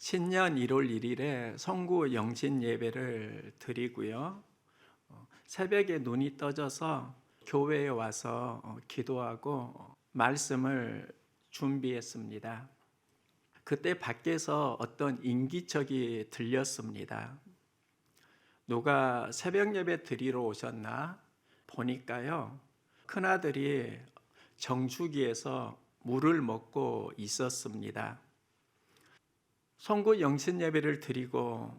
신년 1월 1일에 성구 영신 예배를 드리고요. 새벽에 눈이 떠져서 교회에 와서 기도하고 말씀을 준비했습니다. 그때 밖에서 어떤 인기척이 들렸습니다. 누가 새벽 예배 드리러 오셨나 보니까요, 큰아들이 정수기에서 물을 먹고 있었습니다. 성구 영신 예배를 드리고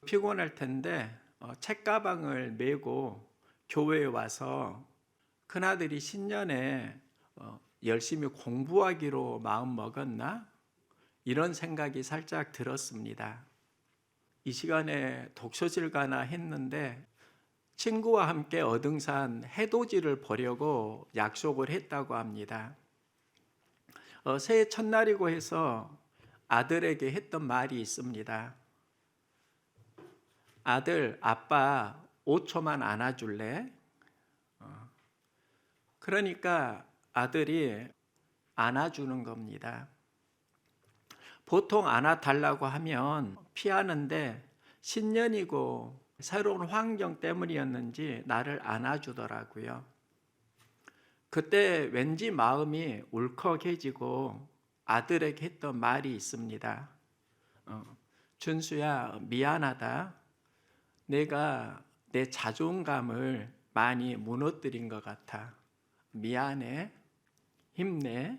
피곤할 텐데 책가방을 메고 교회에 와서 큰아들이 신년에 열심히 공부하기로 마음 먹었나? 이런 생각이 살짝 들었습니다. 이 시간에 독서실 가나 했는데 친구와 함께 어등산 해돋이를 보려고 약속을 했다고 합니다. 새해 첫날이고 해서 아들에게 했던 말이 있습니다. 아들, 아빠 5초만 안아줄래? 그러니까 아들이 안아주는 겁니다. 보통 안아달라고 하면 피하는데 신년이고 새로운 환경 때문이었는지 나를 안아주더라고요. 그때 왠지 마음이 울컥해지고 아들에게 했던 말이 있습니다. 준수야, 미안하다. 내가 내 자존감을 많이 무너뜨린 것 같아. 미안해. 힘내.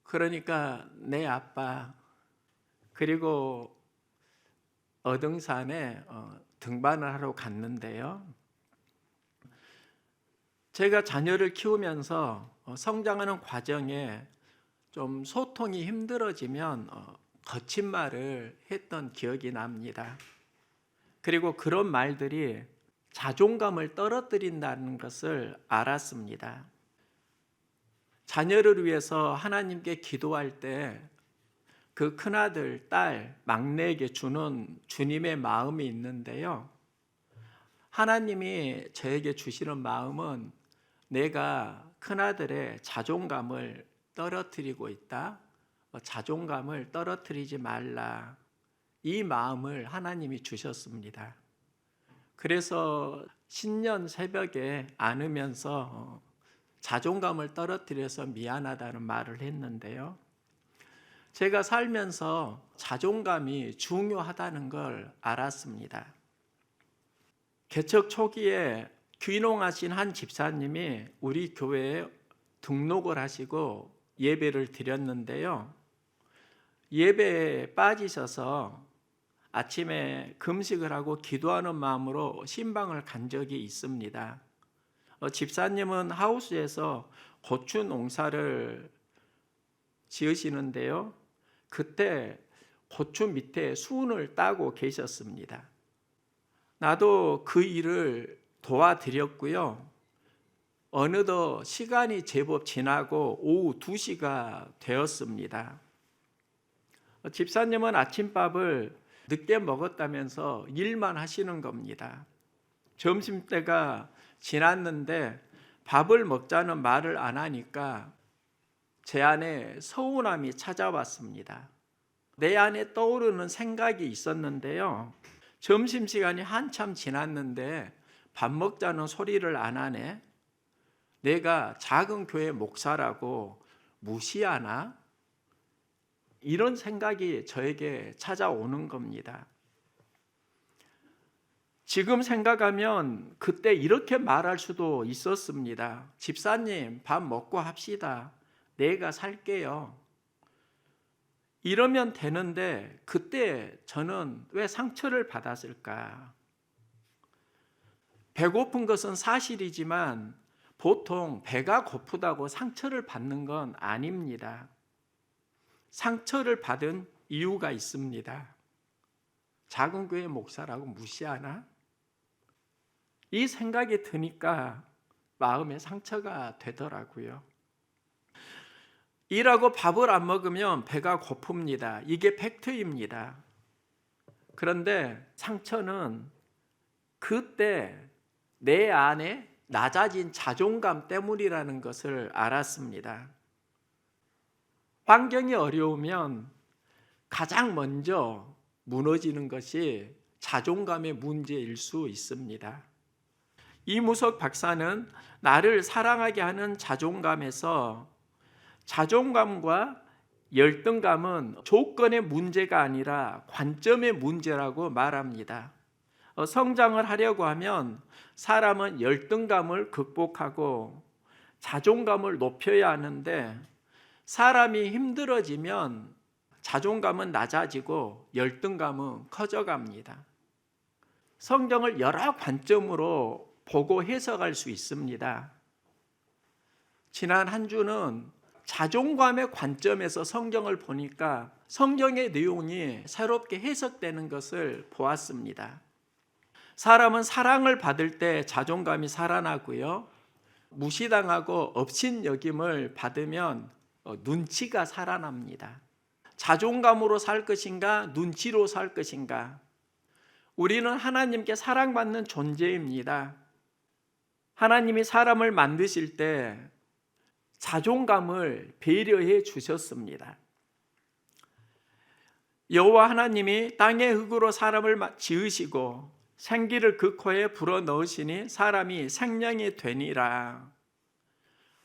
그러니까 내 아빠, 그리고 어등산에 등반을 하러 갔는데요. 제가 자녀를 키우면서 성장하는 과정에 좀 소통이 힘들어지면 거친 말을 했던 기억이 납니다. 그리고 그런 말들이 자존감을 떨어뜨린다는 것을 알았습니다. 자녀를 위해서 하나님께 기도할 때 그 큰아들, 딸, 막내에게 주는 주님의 마음이 있는데요. 하나님이 저에게 주시는 마음은 내가 큰아들의 자존감을 떨어뜨리고 있다. 자존감을 떨어뜨리지 말라. 이 마음을 하나님이 주셨습니다. 그래서 신년 새벽에 안으면서 자존감을 떨어뜨려서 미안하다는 말을 했는데요. 제가 살면서 자존감이 중요하다는 걸 알았습니다. 개척 초기에 귀농하신 한 집사님이 우리 교회에 등록을 하시고 예배를 드렸는데요. 예배에 빠지셔서 아침에 금식을 하고 기도하는 마음으로 신방을 간 적이 있습니다. 집사님은 하우스에서 고추 농사를 지으시는데요. 그때 고추 밑에 순을 따고 계셨습니다. 나도 그 일을 도와드렸고요. 어느덧 시간이 제법 지나고 오후 2시가 되었습니다. 집사님은 아침밥을 늦게 먹었다면서 일만 하시는 겁니다. 점심때가 지났는데 밥을 먹자는 말을 안 하니까 제 안에 서운함이 찾아왔습니다. 내 안에 떠오르는 생각이 있었는데요. 점심시간이 한참 지났는데 밥 먹자는 소리를 안 하네. 내가 작은 교회 목사라고 무시하나? 이런 생각이 저에게 찾아오는 겁니다. 지금 생각하면 그때 이렇게 말할 수도 있었습니다. 집사님, 밥 먹고 합시다. 내가 살게요. 이러면 되는데 그때 저는 왜 상처를 받았을까? 배고픈 것은 사실이지만 보통 배가 고프다고 상처를 받는 건 아닙니다. 상처를 받은 이유가 있습니다. 작은 교회 목사라고 무시하나? 이 생각이 드니까 마음에 상처가 되더라고요. 일하고 밥을 안 먹으면 배가 고픕니다. 이게 팩트입니다. 그런데 상처는 그때 내 안에 낮아진 자존감 때문이라는 것을 알았습니다. 환경이 어려우면 가장 먼저 무너지는 것이 자존감의 문제일 수 있습니다. 이무석 박사는 나를 사랑하게 하는 자존감에서 자존감과 열등감은 조건의 문제가 아니라 관점의 문제라고 말합니다. 성장을 하려고 하면 사람은 열등감을 극복하고 자존감을 높여야 하는데 사람이 힘들어지면 자존감은 낮아지고 열등감은 커져갑니다. 성경을 여러 관점으로 보고 해석할 수 있습니다. 지난 한 주는 자존감의 관점에서 성경을 보니까 성경의 내용이 새롭게 해석되는 것을 보았습니다. 사람은 사랑을 받을 때 자존감이 살아나고요. 무시당하고 업신여김을 받으면 눈치가 살아납니다. 자존감으로 살 것인가, 눈치로 살 것인가? 우리는 하나님께 사랑받는 존재입니다. 하나님이 사람을 만드실 때 자존감을 배려해 주셨습니다. 여호와 하나님이 땅의 흙으로 사람을 지으시고 생기를 그 코에 불어넣으시니 사람이 생명이 되니라.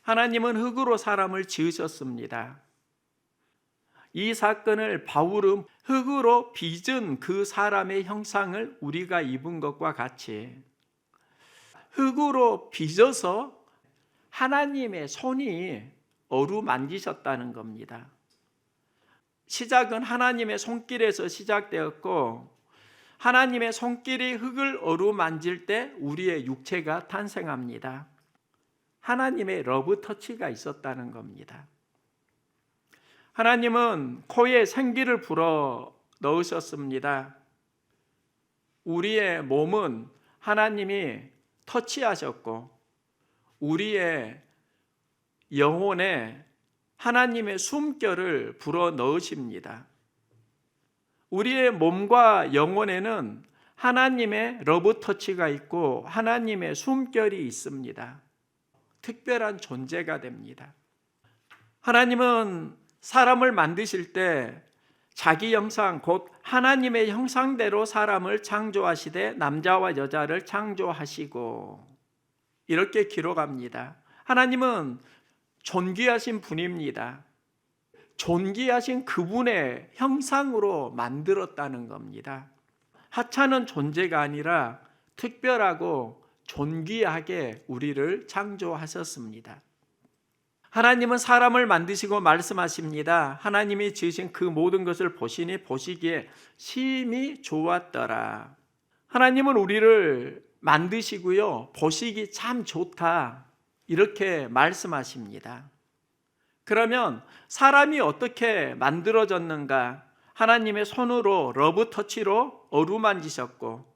하나님은 흙으로 사람을 지으셨습니다. 이 사건을 바울은 흙으로 빚은 그 사람의 형상을 우리가 입은 것과 같이 흙으로 빚어서 하나님의 손이 어루만지셨다는 겁니다. 시작은 하나님의 손길에서 시작되었고 하나님의 손길이 흙을 어루만질 때 우리의 육체가 탄생합니다. 하나님의 러브 터치가 있었다는 겁니다. 하나님은 코에 생기를 불어 넣으셨습니다. 우리의 몸은 하나님이 터치하셨고 우리의 영혼에 하나님의 숨결을 불어 넣으십니다. 우리의 몸과 영혼에는 하나님의 러브 터치가 있고 하나님의 숨결이 있습니다. 특별한 존재가 됩니다. 하나님은 사람을 만드실 때 자기 형상 곧 하나님의 형상대로 사람을 창조하시되 남자와 여자를 창조하시고 이렇게 기록합니다. 하나님은 존귀하신 분입니다. 존귀하신 그분의 형상으로 만들었다는 겁니다. 하찮은 존재가 아니라 특별하고 존귀하게 우리를 창조하셨습니다. 하나님은 사람을 만드시고 말씀하십니다. 하나님이 지으신 그 모든 것을 보시니 보시기에 심히 좋았더라. 하나님은 우리를 만드시고요, 보시기 참 좋다 이렇게 말씀하십니다. 그러면 사람이 어떻게 만들어졌는가? 하나님의 손으로 러브 터치로 어루만지셨고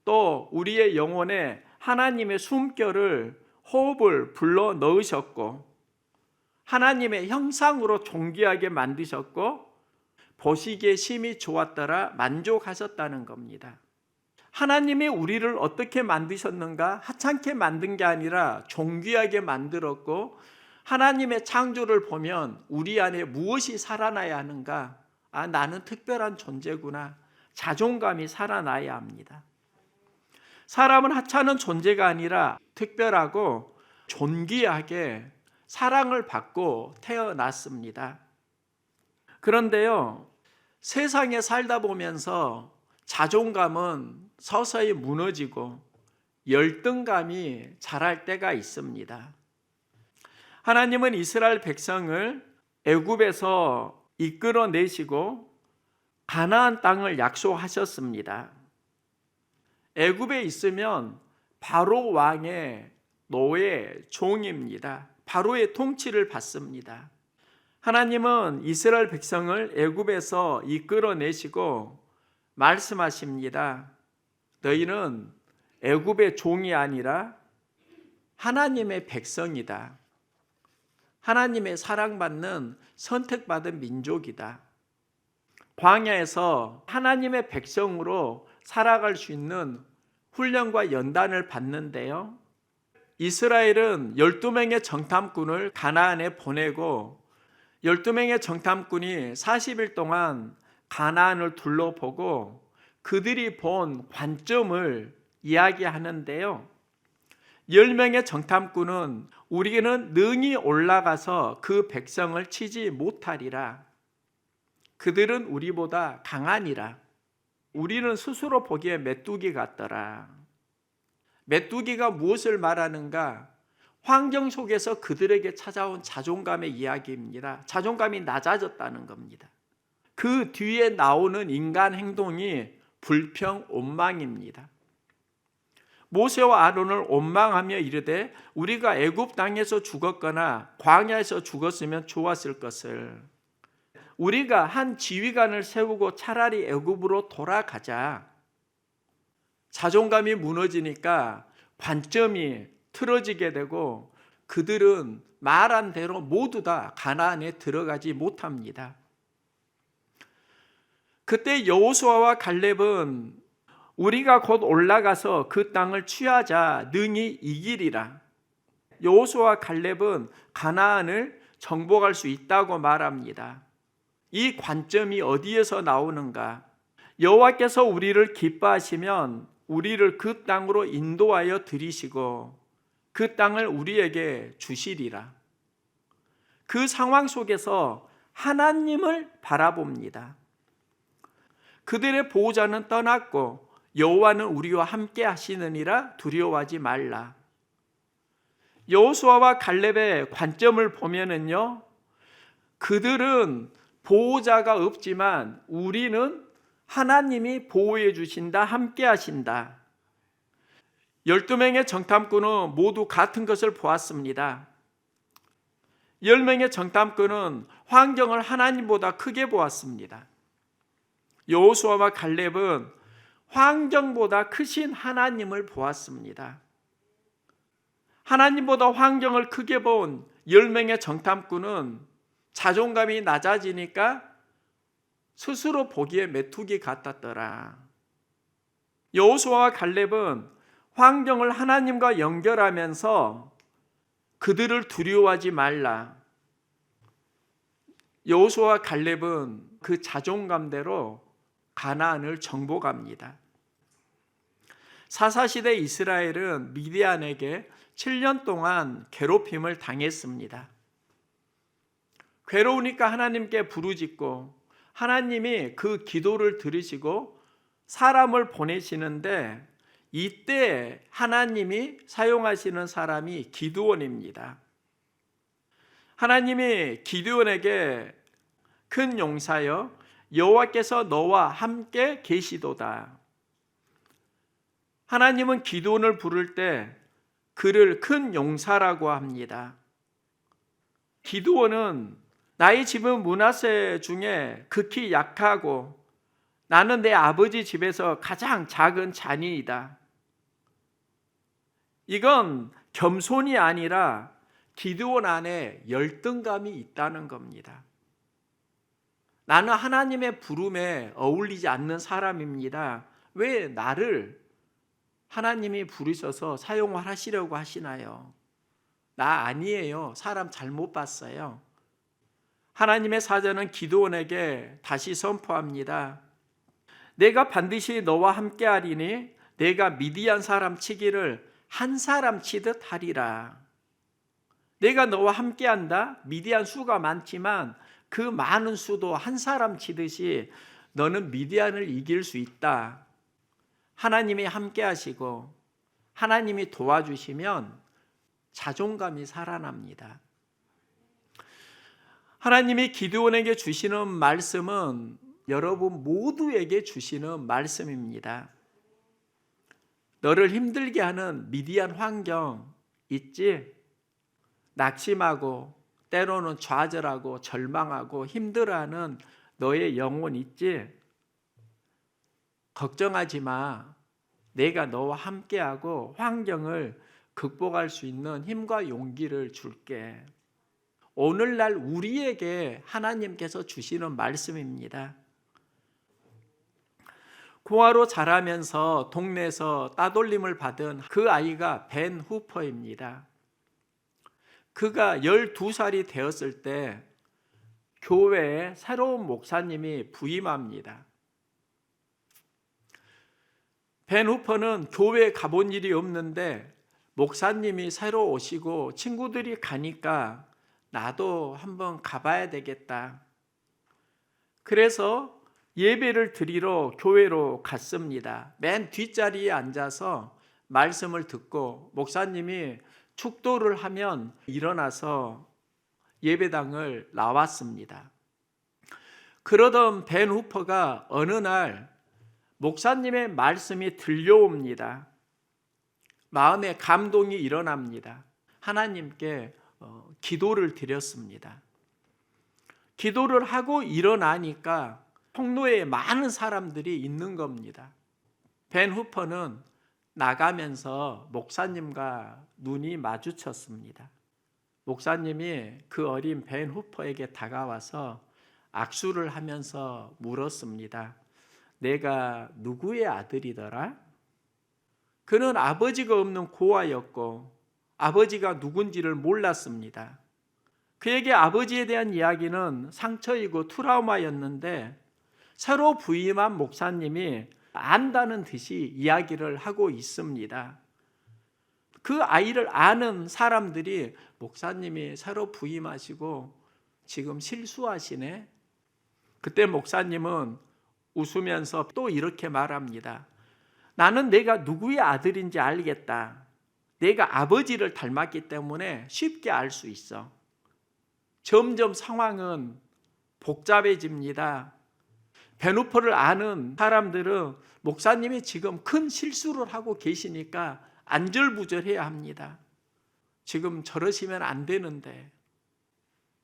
또 우리의 영혼에 하나님의 숨결을 호흡을 불러 넣으셨고 하나님의 형상으로 존귀하게 만드셨고 보시기에 심히 좋았더라 만족하셨다는 겁니다. 하나님이 우리를 어떻게 만드셨는가? 하찮게 만든 게 아니라 존귀하게 만들었고 하나님의 창조를 보면 우리 안에 무엇이 살아나야 하는가? 나는 특별한 존재구나. 자존감이 살아나야 합니다. 사람은 하찮은 존재가 아니라 특별하고 존귀하게 사랑을 받고 태어났습니다. 그런데요, 세상에 살다 보면서 자존감은 서서히 무너지고 열등감이 자랄 때가 있습니다. 하나님은 이스라엘 백성을 애굽에서 이끌어내시고 가나안 땅을 약속하셨습니다. 애굽에 있으면 바로 왕의 노예 종입니다. 바로의 통치를 받습니다. 하나님은 이스라엘 백성을 애굽에서 이끌어내시고 말씀하십니다. 너희는 애굽의 종이 아니라 하나님의 백성이다. 하나님의 사랑받는 선택받은 민족이다. 광야에서 하나님의 백성으로 살아갈 수 있는 훈련과 연단을 받는데요. 이스라엘은 12명의 정탐꾼을 가나안에 보내고 12명의 정탐꾼이 40일 동안 가나안을 둘러보고 그들이 본 관점을 이야기하는데요. 10명의 정탐꾼은 우리는 능히 올라가서 그 백성을 치지 못하리라. 그들은 우리보다 강하니라. 우리는 스스로 보기에 메뚜기 같더라. 메뚜기가 무엇을 말하는가? 환경 속에서 그들에게 찾아온 자존감의 이야기입니다. 자존감이 낮아졌다는 겁니다. 그 뒤에 나오는 인간 행동이 불평, 원망입니다. 모세와 아론을 원망하며 이르되 우리가 애굽 땅에서 죽었거나 광야에서 죽었으면 좋았을 것을, 우리가 한 지휘관을 세우고 차라리 애굽으로 돌아가자. 자존감이 무너지니까 관점이 틀어지게 되고 그들은 말한 대로 모두 다 가나안에 들어가지 못합니다. 그때 여호수아와 갈렙은 우리가 곧 올라가서 그 땅을 취하자 능히 이기리라. 여호수아와 갈렙은 가나안을 정복할 수 있다고 말합니다. 이 관점이 어디에서 나오는가? 여호와께서 우리를 기뻐하시면 우리를 그 땅으로 인도하여 들이시고 그 땅을 우리에게 주시리라. 그 상황 속에서 하나님을 바라봅니다. 그들의 보호자는 떠났고 여호와는 우리와 함께 하시느니라 두려워하지 말라. 여호수아와 갈렙의 관점을 보면은요, 그들은 보호자가 없지만 우리는 하나님이 보호해 주신다, 함께 하신다. 12명의 정탐꾼은 모두 같은 것을 보았습니다. 10명의 정탐꾼은 환경을 하나님보다 크게 보았습니다. 여호수아와 갈렙은 환경보다 크신 하나님을 보았습니다. 하나님보다 환경을 크게 본 10명의 정탐꾼은 자존감이 낮아지니까 스스로 보기에 메뚜기 같았더라. 여호수아와 갈렙은 환경을 하나님과 연결하면서 그들을 두려워하지 말라. 여호수아와 갈렙은 그 자존감대로 가나안을 정복합니다. 사사시대 이스라엘은 미디안에게 7년 동안 괴롭힘을 당했습니다. 괴로우니까 하나님께 부르짖고 하나님이 그 기도를 들으시고 사람을 보내시는데 이때 하나님이 사용하시는 사람이 기드온입니다. 하나님이 기드온에게 큰 용사여 여호와께서 너와 함께 계시도다. 하나님은 기드온을 부를 때 그를 큰 용사라고 합니다. 기드온은 나의 집은 므낫세 중에 극히 약하고 나는 내 아버지 집에서 가장 작은 자니이다. 이건 겸손이 아니라 기드온 안에 열등감이 있다는 겁니다. 나는 하나님의 부름에 어울리지 않는 사람입니다. 왜 나를 하나님이 부르셔서 사용하시려고 하시나요? 나 아니에요. 사람 잘못 봤어요. 하나님의 사자는 기드온에게 다시 선포합니다. 내가 반드시 너와 함께 하리니 내가 미디안 사람 치기를 한 사람 치듯 하리라. 내가 너와 함께 한다. 미디안 수가 많지만 그 많은 수도 한 사람 치듯이 너는 미디안을 이길 수 있다. 하나님이 함께 하시고 하나님이 도와주시면 자존감이 살아납니다. 하나님이 기드온에게 주시는 말씀은 여러분 모두에게 주시는 말씀입니다. 너를 힘들게 하는 미디안 환경 있지? 낙심하고 때로는 좌절하고 절망하고 힘들어하는 너의 영혼 있지? 걱정하지 마. 내가 너와 함께하고 환경을 극복할 수 있는 힘과 용기를 줄게. 오늘날 우리에게 하나님께서 주시는 말씀입니다. 고아로 자라면서 동네에서 따돌림을 받은 그 아이가 벤 후퍼입니다. 그가 12살이 되었을 때 교회에 새로운 목사님이 부임합니다. 벤 후퍼는 교회에 가본 일이 없는데 목사님이 새로 오시고 친구들이 가니까 나도 한번 가봐야 되겠다. 그래서 예배를 드리러 교회로 갔습니다. 맨 뒷자리에 앉아서 말씀을 듣고 목사님이 축도를 하면 일어나서 예배당을 나왔습니다. 그러던 벤 후퍼가 어느 날 목사님의 말씀이 들려옵니다. 마음에 감동이 일어납니다. 하나님께 기도를 드렸습니다. 기도를 하고 일어나니까 통로에 많은 사람들이 있는 겁니다. 벤 후퍼는 나가면서 목사님과 눈이 마주쳤습니다. 목사님이 그 어린 벤 후퍼에게 다가와서 악수를 하면서 물었습니다. 내가 누구의 아들이더라? 그는 아버지가 없는 고아였고 아버지가 누군지를 몰랐습니다. 그에게 아버지에 대한 이야기는 상처이고 트라우마였는데 새로 부임한 목사님이 안다는 듯이 이야기를 하고 있습니다. 그 아이를 아는 사람들이 목사님이 새로 부임하시고 지금 실수하시네. 그때 목사님은 웃으면서 또 이렇게 말합니다. 나는 내가 누구의 아들인지 알겠다. 내가 아버지를 닮았기 때문에 쉽게 알 수 있어. 점점 상황은 복잡해집니다. 벤 후퍼를 아는 사람들은 목사님이 지금 큰 실수를 하고 계시니까 안절부절해야 합니다. 지금 저러시면 안 되는데.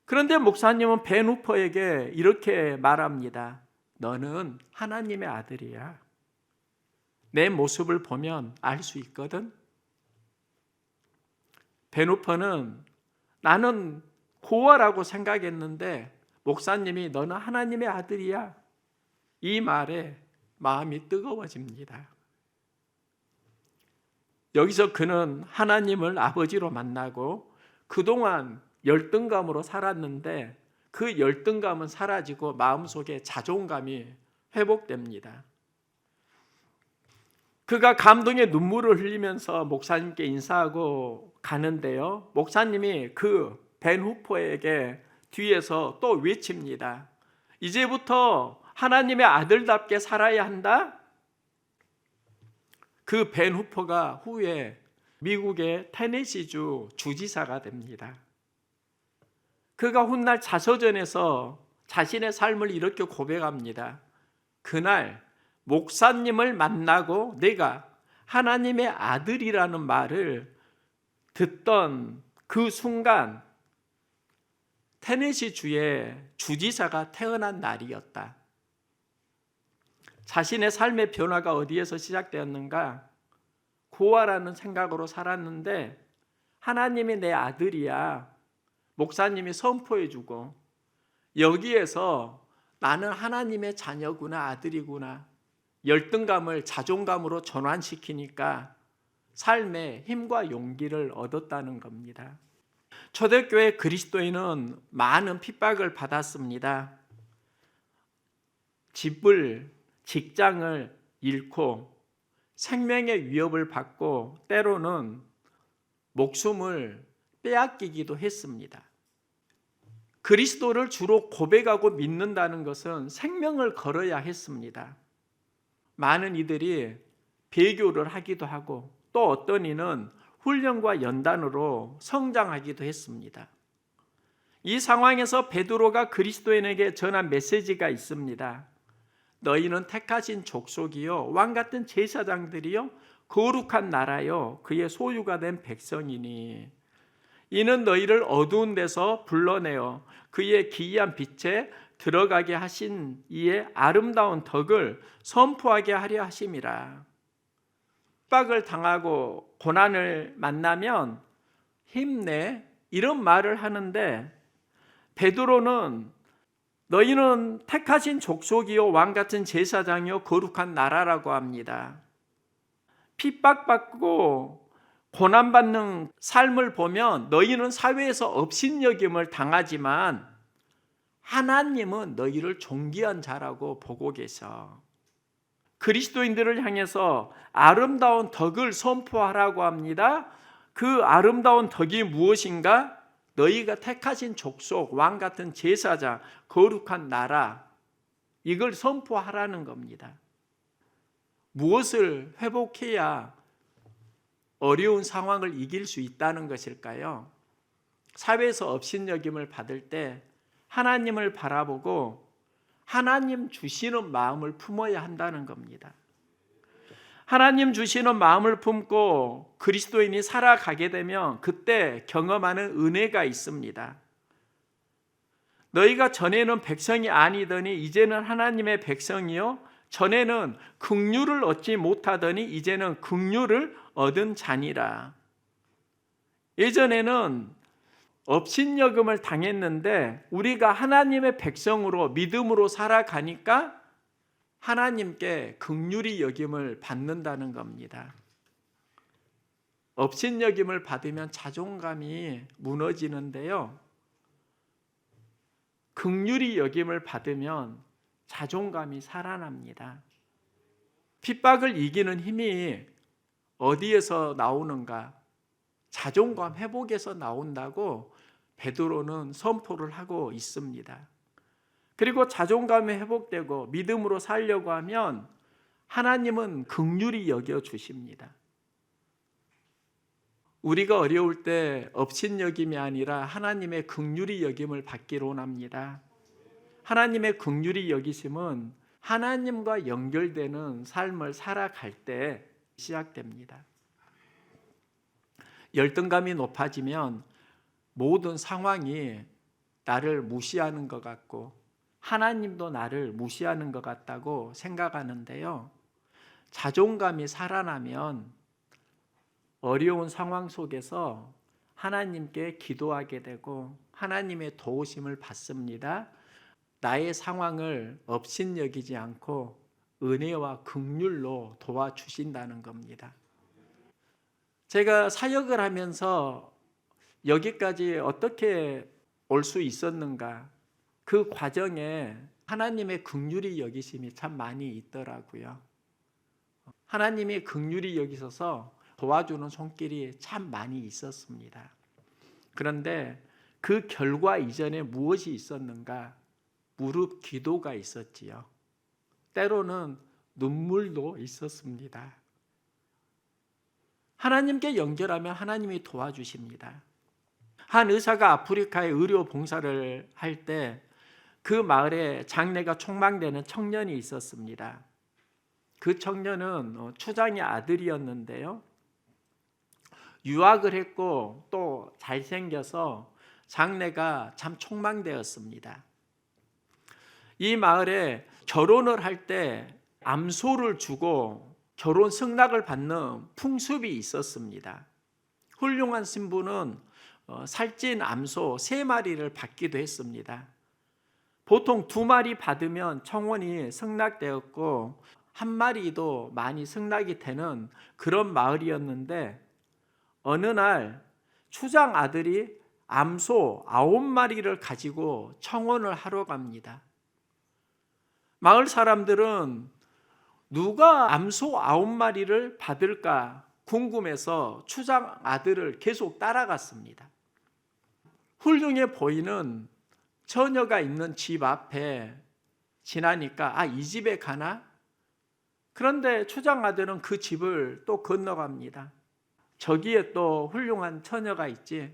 그런데 목사님은 벤 후퍼에게 이렇게 말합니다. 너는 하나님의 아들이야. 내 모습을 보면 알 수 있거든. 벤 후퍼는 나는 고아라고 생각했는데 목사님이 너는 하나님의 아들이야. 이 말에 마음이 뜨거워집니다. 여기서 그는 하나님을 아버지로 만나고 그동안 열등감으로 살았는데 그 열등감은 사라지고 마음속에 자존감이 회복됩니다. 그가 감동의 눈물을 흘리면서 목사님께 인사하고 가는데요. 목사님이 그 벤 후퍼에게 뒤에서 또 외칩니다. 이제부터 하나님의 아들답게 살아야 한다. 그 벤 후퍼가 후에 미국의 테네시주 주지사가 됩니다. 그가 훗날 자서전에서 자신의 삶을 이렇게 고백합니다. 그날 목사님을 만나고 내가 하나님의 아들이라는 말을 듣던 그 순간 테네시주의 주지사가 태어난 날이었다. 자신의 삶의 변화가 어디에서 시작되었는가? 고아라는 생각으로 살았는데 하나님이 내 아들이야. 목사님이 선포해주고 여기에서 나는 하나님의 자녀구나, 아들이구나. 열등감을 자존감으로 전환시키니까 삶에 힘과 용기를 얻었다는 겁니다. 초대교회 그리스도인은 많은 핍박을 받았습니다. 집을, 직장을 잃고 생명의 위협을 받고 때로는 목숨을 빼앗기기도 했습니다. 그리스도를 주로 고백하고 믿는다는 것은 생명을 걸어야 했습니다. 많은 이들이 배교를 하기도 하고 또 어떤 이는 훈련과 연단으로 성장하기도 했습니다. 이 상황에서 베드로가 그리스도인에게 전한 메시지가 있습니다. 너희는 택하신 족속이요 왕 같은 제사장들이요 거룩한 나라요 그의 소유가 된 백성이니 이는 너희를 어두운 데서 불러내어 그의 기이한 빛에 들어가게 하신 이의 아름다운 덕을 선포하게 하려 하심이라. 핍박을 당하고 고난을 만나면 힘내 이런 말을 하는데 베드로는 너희는 택하신 족속이요 왕 같은 제사장이요 거룩한 나라라고 합니다. 핍박받고 고난받는 삶을 보면 너희는 사회에서 업신여김을 당하지만 하나님은 너희를 존귀한 자라고 보고 계셔. 그리스도인들을 향해서 아름다운 덕을 선포하라고 합니다. 그 아름다운 덕이 무엇인가? 너희가 택하신 족속, 왕 같은 제사장, 거룩한 나라, 이걸 선포하라는 겁니다. 무엇을 회복해야 어려운 상황을 이길 수 있다는 것일까요? 사회에서 업신여김을 받을 때 하나님을 바라보고 하나님 주시는 마음을 품어야 한다는 겁니다. 하나님 주시는 마음을 품고 그리스도인이 살아가게 되면 그때 경험하는 은혜가 있습니다. 너희가 전에는 백성이 아니더니 이제는 하나님의 백성이요, 전에는 긍휼을 얻지 못하더니 이제는 긍휼을 얻은 자니라. 예전에는 업신여김을 당했는데 우리가 하나님의 백성으로 믿음으로 살아가니까 하나님께 긍휼히 여김을 받는다는 겁니다. 업신여김을 받으면 자존감이 무너지는데요, 긍휼히 여김을 받으면 자존감이 살아납니다. 핍박을 이기는 힘이 어디에서 나오는가? 자존감 회복에서 나온다고 베드로는 선포를 하고 있습니다. 그리고 자존감이 회복되고 믿음으로 살려고 하면 하나님은 긍휼히 여겨 주십니다. 우리가 어려울 때 업신여김이 아니라 하나님의 긍휼히 여김을 받기를 원합니다. 하나님의 긍휼히 여기심은 하나님과 연결되는 삶을 살아갈 때 시작됩니다. 열등감이 높아지면 모든 상황이 나를 무시하는 것 같고 하나님도 나를 무시하는 것 같다고 생각하는데요, 자존감이 살아나면 어려운 상황 속에서 하나님께 기도하게 되고 하나님의 도우심을 받습니다. 나의 상황을 업신여기지 않고 은혜와 긍휼로 도와주신다는 겁니다. 제가 사역을 하면서 여기까지 어떻게 올 수 있었는가, 그 과정에 하나님의 긍휼히 여기심이 참 많이 있더라고요. 하나님이 긍휼히 여기셔서 도와주는 손길이 참 많이 있었습니다. 그런데 그 결과 이전에 무엇이 있었는가? 무릎 기도가 있었지요. 때로는 눈물도 있었습니다. 하나님께 연결하면 하나님이 도와주십니다. 한 의사가 아프리카에 의료 봉사를 할 때 그 마을에 장래가 촉망되는 청년이 있었습니다. 그 청년은 추장의 아들이었는데요, 유학을 했고 또 잘생겨서 장래가 참 촉망되었습니다. 이 마을에 결혼을 할 때 암소를 주고 결혼 승낙을 받는 풍습이 있었습니다. 훌륭한 신부는 살찐 암소 3마리를 받기도 했습니다. 보통 2마리 받으면 청혼이 승낙되었고 1마리도 많이 승낙이 되는 그런 마을이었는데, 어느 날 추장 아들이 암소 9마리를 가지고 청혼을 하러 갑니다. 마을 사람들은 누가 암소 9마리를 받을까 궁금해서 추장 아들을 계속 따라갔습니다. 훌륭해 보이는 처녀가 있는 집 앞에 지나니까 이 집에 가나? 그런데 추장 아들은 그 집을 또 건너갑니다. 저기에 또 훌륭한 처녀가 있지.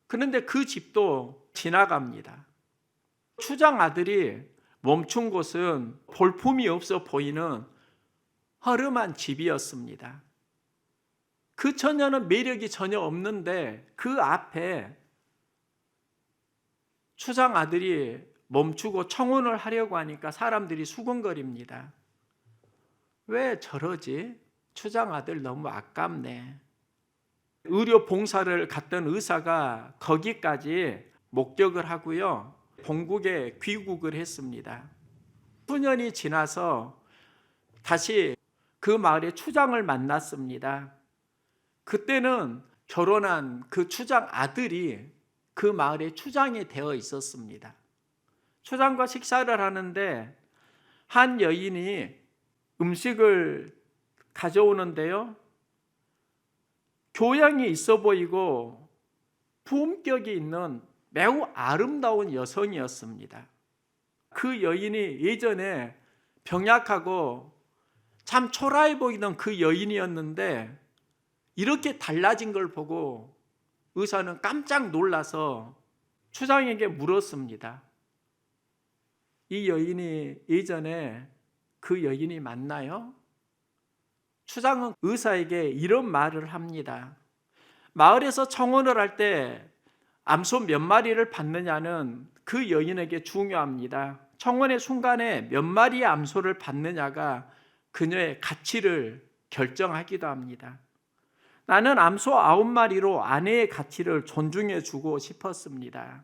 그런데 그 집도 지나갑니다. 추장 아들이 멈춘 곳은 볼품이 없어 보이는 허름한 집이었습니다. 그 처녀는 매력이 전혀 없는데 그 앞에 추장 아들이 멈추고 청혼을 하려고 하니까 사람들이 수군거립니다. 왜 저러지? 추장 아들 너무 아깝네. 의료 봉사를 갔던 의사가 거기까지 목격을 하고요, 본국에 귀국을 했습니다. 수년이 지나서 다시 그 마을의 추장을 만났습니다. 그때는 결혼한 그 추장 아들이 그 마을의 추장이 되어 있었습니다. 초장과 식사를 하는데 한 여인이 음식을 가져오는데요, 교양이 있어 보이고 품격이 있는 매우 아름다운 여성이었습니다. 그 여인이 예전에 병약하고 참 초라해 보이던 그 여인이었는데 이렇게 달라진 걸 보고 의사는 깜짝 놀라서 추장에게 물었습니다. 이 여인이 예전에 그 여인이 맞나요? 추장은 의사에게 이런 말을 합니다. 마을에서 청혼을 할 때 암소 몇 마리를 받느냐는 그 여인에게 중요합니다. 청혼의 순간에 몇 마리의 암소를 받느냐가 그녀의 가치를 결정하기도 합니다. 나는 암소 9마리로 아내의 가치를 존중해 주고 싶었습니다.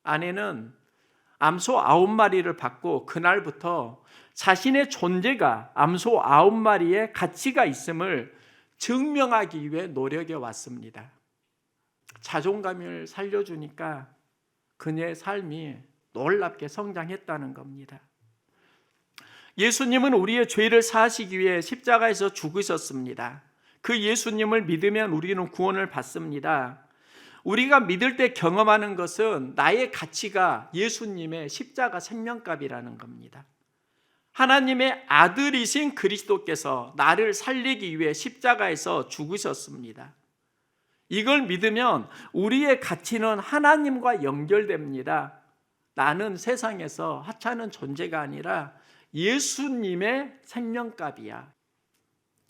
아내는 암소 9마리를 받고 그날부터 자신의 존재가 암소 9마리의 가치가 있음을 증명하기 위해 노력해 왔습니다. 자존감을 살려주니까 그녀의 삶이 놀랍게 성장했다는 겁니다. 예수님은 우리의 죄를 사하시기 위해 십자가에서 죽으셨습니다. 그 예수님을 믿으면 우리는 구원을 받습니다. 우리가 믿을 때 경험하는 것은 나의 가치가 예수님의 십자가 생명값이라는 겁니다. 하나님의 아들이신 그리스도께서 나를 살리기 위해 십자가에서 죽으셨습니다. 이걸 믿으면 우리의 가치는 하나님과 연결됩니다. 나는 세상에서 하찮은 존재가 아니라 예수님의 생명값이야.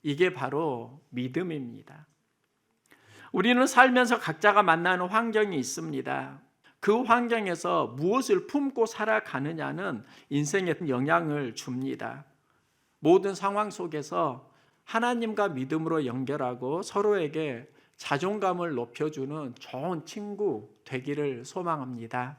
이게 바로 믿음입니다. 우리는 살면서 각자가 만나는 환경이 있습니다. 그 환경에서 무엇을 품고 살아가느냐는 인생에 영향을 줍니다. 모든 상황 속에서 하나님과 믿음으로 연결하고 서로에게 자존감을 높여주는 좋은 친구 되기를 소망합니다.